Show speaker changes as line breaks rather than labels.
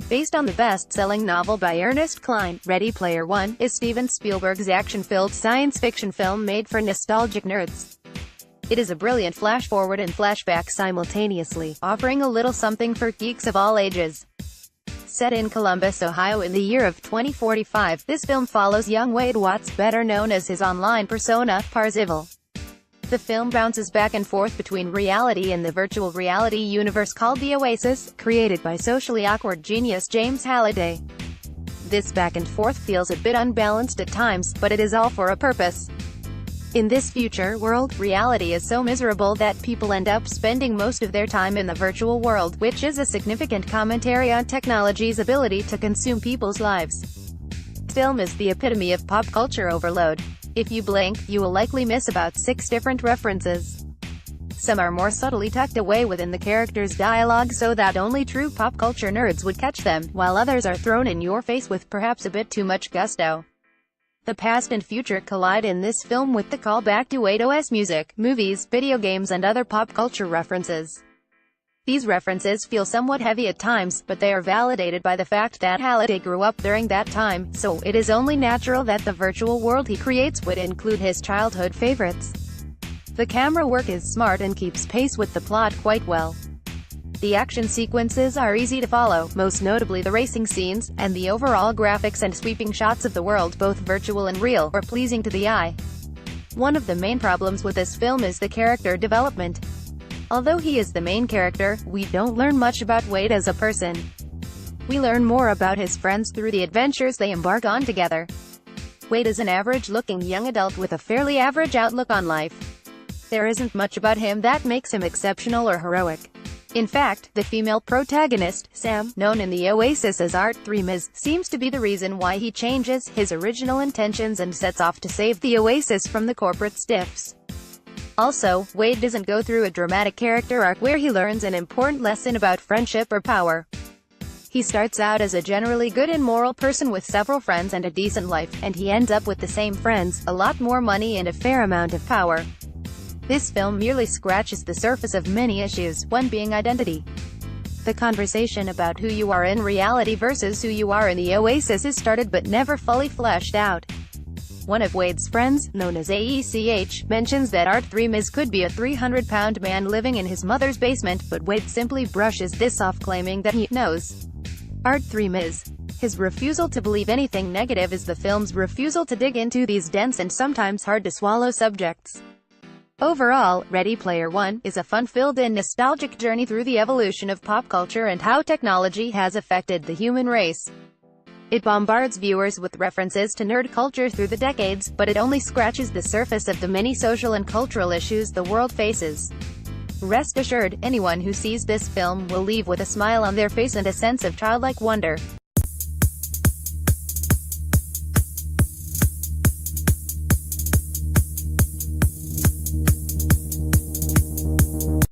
Based on the best-selling novel by Ernest Cline, Ready Player One is Steven Spielberg's action-filled science fiction film made for nostalgic nerds. It is a brilliant flash-forward and flashback simultaneously, offering a little something for geeks of all ages. Set in Columbus, Ohio in the year of 2045, this film follows young Wade Watts, better known as his online persona, Parzival. The film bounces back and forth between reality and the virtual reality universe called the Oasis, created by socially awkward genius James Halliday. This back and forth feels a bit unbalanced at times, but it is all for a purpose. In this future world, reality is so miserable that people end up spending most of their time in the virtual world, which is a significant commentary on technology's ability to consume people's lives. This film is the epitome of pop culture overload. If you blink, you will likely miss about 6 different references. Some are more subtly tucked away within the characters' dialogue so that only true pop culture nerds would catch them, while others are thrown in your face with perhaps a bit too much gusto. The past and future collide in this film with the callback to 8OS music, movies, video games and other pop culture references. These references feel somewhat heavy at times, but they are validated by the fact that Halliday grew up during that time, so it is only natural that the virtual world he creates would include his childhood favorites. The camera work is smart and keeps pace with the plot quite well. The action sequences are easy to follow, most notably the racing scenes, and the overall graphics and sweeping shots of the world, both virtual and real, are pleasing to the eye. One of the main problems with this film is the character development. Although he is the main character, we don't learn much about Wade as a person. We learn more about his friends through the adventures they embark on together. Wade is an average-looking young adult with a fairly average outlook on life. There isn't much about him that makes him exceptional or heroic. In fact, the female protagonist, Sam, known in the Oasis as Art 3 Ms, seems to be the reason why he changes his original intentions and sets off to save the Oasis from the corporate stiffs. Also, Wade doesn't go through a dramatic character arc where he learns an important lesson about friendship or power. He starts out as a generally good and moral person with several friends and a decent life, and he ends up with the same friends, a lot more money and a fair amount of power. This film merely scratches the surface of many issues, one being identity. The conversation about who you are in reality versus who you are in the Oasis is started but never fully fleshed out. One of Wade's friends, known as AECH, mentions that Art 3 Ms could be a 300-pound man living in his mother's basement, but Wade simply brushes this off, claiming that he knows Art 3 Ms. His refusal to believe anything negative is the film's refusal to dig into these dense and sometimes hard-to-swallow subjects. Overall, Ready Player One is a fun-filled and nostalgic journey through the evolution of pop culture and how technology has affected the human race. It bombards viewers with references to nerd culture through the decades, but it only scratches the surface of the many social and cultural issues the world faces. Rest assured, anyone who sees this film will leave with a smile on their face and a sense of childlike wonder.